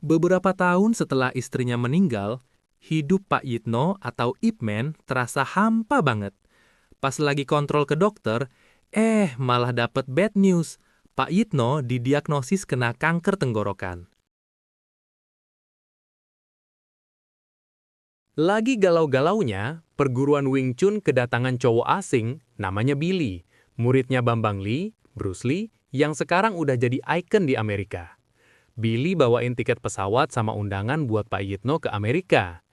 Beberapa tahun setelah istrinya meninggal, hidup Pak Yitno atau Ip Man terasa hampa banget. Pas lagi kontrol ke dokter, malah dapet bad news. Pak Yitno didiagnosis kena kanker tenggorokan. Lagi galau-galaunya, perguruan Wing Chun kedatangan cowok asing namanya Billy, muridnya Bambang Lee, Bruce Lee, yang sekarang udah jadi ikon di Amerika. Billy bawain tiket pesawat sama undangan buat Pak Yitno ke Amerika.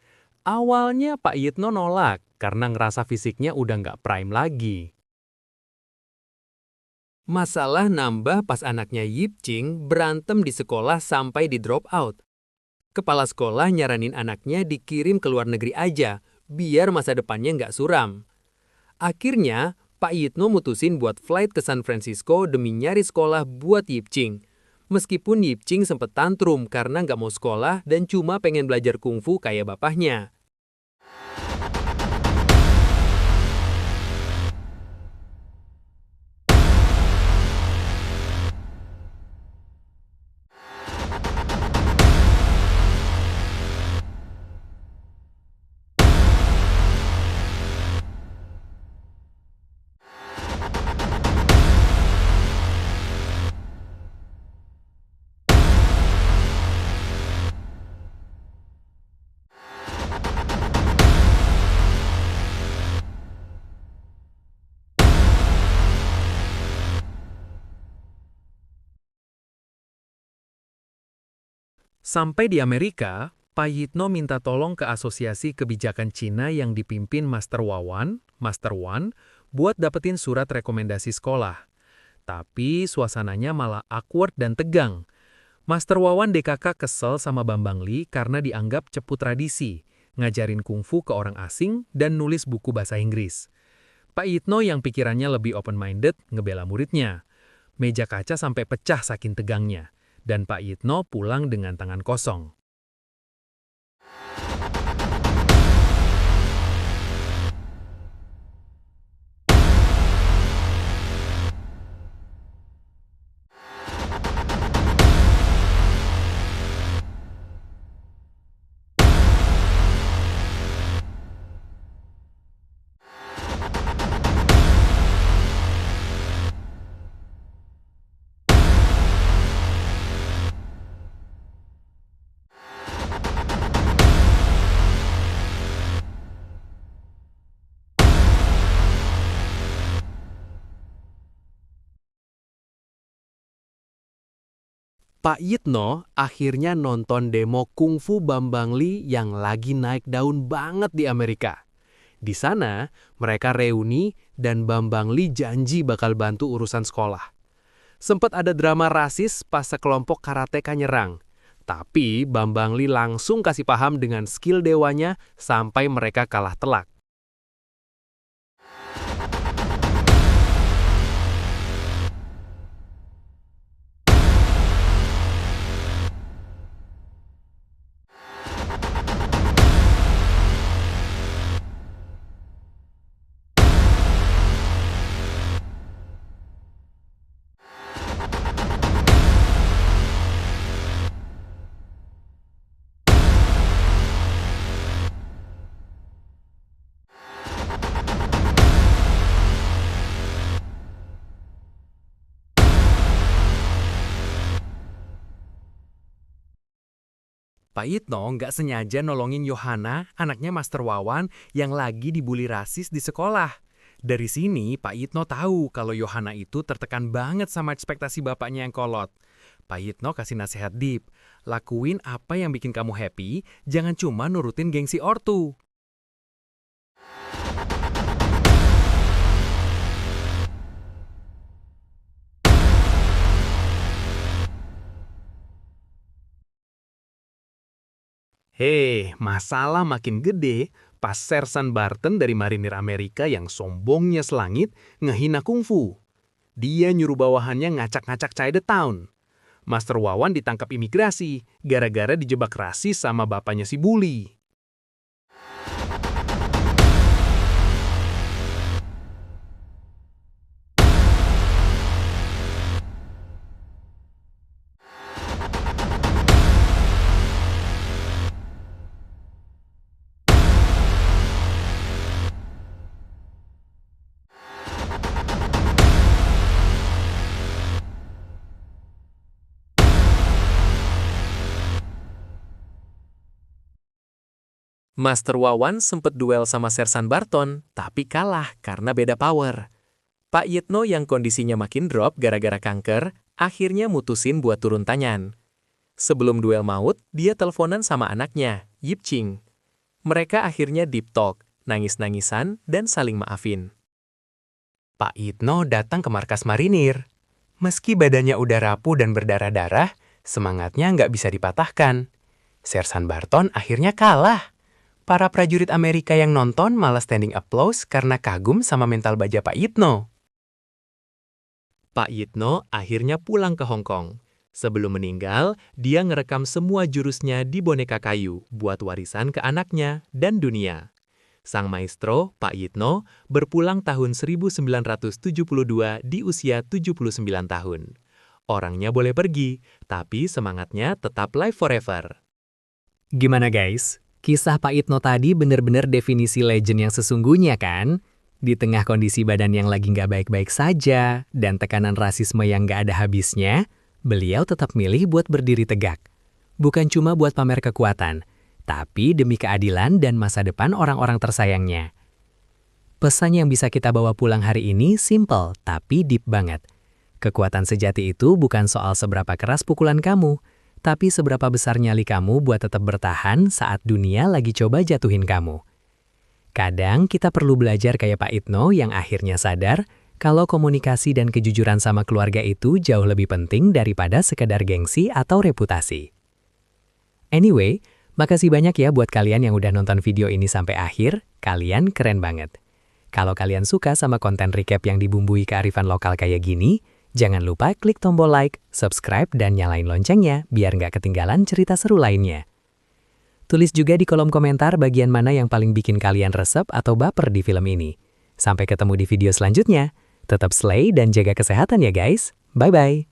Awalnya Pak Yitno nolak karena ngerasa fisiknya udah nggak prime lagi. Masalah nambah pas anaknya Yip Ching berantem di sekolah sampai di drop out. Kepala sekolah nyaranin anaknya dikirim ke luar negeri aja, biar masa depannya nggak suram. Akhirnya, Pak Yitno mutusin buat flight ke San Francisco demi nyari sekolah buat Yip Ching. Meskipun Yip Ching sempet tantrum karena nggak mau sekolah dan cuma pengen belajar kungfu kayak bapaknya. Sampai di Amerika, Pak Yitno minta tolong ke Asosiasi Kebijakan Cina yang dipimpin Master Wawan, Master Wan, buat dapetin surat rekomendasi sekolah. Tapi suasananya malah awkward dan tegang. Master Wawan DKK kesel sama Bambang Lee karena dianggap cepu tradisi, ngajarin kungfu ke orang asing dan nulis buku bahasa Inggris. Pak Yitno yang pikirannya lebih open-minded ngebela muridnya. Meja kaca sampai pecah saking tegangnya. Dan Pak Yitno pulang dengan tangan kosong. Pak Yitno akhirnya nonton demo kungfu Bambang Lee yang lagi naik daun banget di Amerika. Di sana, mereka reuni dan Bambang Lee janji bakal bantu urusan sekolah. Sempat ada drama rasis pas sekelompok karateka nyerang. Tapi Bambang Lee langsung kasih paham dengan skill dewanya sampai mereka kalah telak. Pak Yitno nggak sengaja nolongin Yohana, anaknya Master Wawan, yang lagi dibully rasis di sekolah. Dari sini, Pak Yitno tahu kalau Yohana itu tertekan banget sama ekspektasi bapaknya yang kolot. Pak Yitno kasih nasihat deep, lakuin apa yang bikin kamu happy, jangan cuma nurutin gengsi ortu. Masalah makin gede pas Sersan Barton dari marinir Amerika yang sombongnya selangit ngehina kungfu. Dia nyuruh bawahannya ngacak-ngacak Chinatown. Master Wawan ditangkap imigrasi gara-gara dijebak rasis sama bapaknya si bully. Master Wawan sempet duel sama Sersan Barton, tapi kalah karena beda power. Pak Yitno yang kondisinya makin drop gara-gara kanker, akhirnya mutusin buat turun tangan. Sebelum duel maut, dia teleponan sama anaknya, Yip Ching. Mereka akhirnya deep talk, nangis-nangisan, dan saling maafin. Pak Yitno datang ke markas marinir. Meski badannya udah rapuh dan berdarah-darah, semangatnya nggak bisa dipatahkan. Sersan Barton akhirnya kalah. Para prajurit Amerika yang nonton malah standing applause karena kagum sama mental baja Pak Yitno. Pak Yitno akhirnya pulang ke Hong Kong. Sebelum meninggal, dia ngerekam semua jurusnya di boneka kayu buat warisan ke anaknya dan dunia. Sang maestro, Pak Yitno, berpulang tahun 1972 di usia 79 tahun. Orangnya boleh pergi, tapi semangatnya tetap live forever. Gimana guys? Kisah Pak Yitno tadi bener-bener definisi legend yang sesungguhnya kan? Di tengah kondisi badan yang lagi nggak baik-baik saja, dan tekanan rasisme yang nggak ada habisnya, beliau tetap milih buat berdiri tegak. Bukan cuma buat pamer kekuatan, tapi demi keadilan dan masa depan orang-orang tersayangnya. Pesan yang bisa kita bawa pulang hari ini simple, tapi deep banget. Kekuatan sejati itu bukan soal seberapa keras pukulan kamu, tapi seberapa besar nyali kamu buat tetap bertahan saat dunia lagi coba jatuhin kamu. Kadang kita perlu belajar kayak Pak Yitno yang akhirnya sadar kalau komunikasi dan kejujuran sama keluarga itu jauh lebih penting daripada sekedar gengsi atau reputasi. Anyway, makasih banyak ya buat kalian yang udah nonton video ini sampai akhir, kalian keren banget. Kalau kalian suka sama konten recap yang dibumbui kearifan lokal kayak gini, jangan lupa klik tombol like, subscribe, dan nyalain loncengnya biar nggak ketinggalan cerita seru lainnya. Tulis juga di kolom komentar bagian mana yang paling bikin kalian resep atau baper di film ini. Sampai ketemu di video selanjutnya. Tetap slay dan jaga kesehatan ya guys. Bye-bye.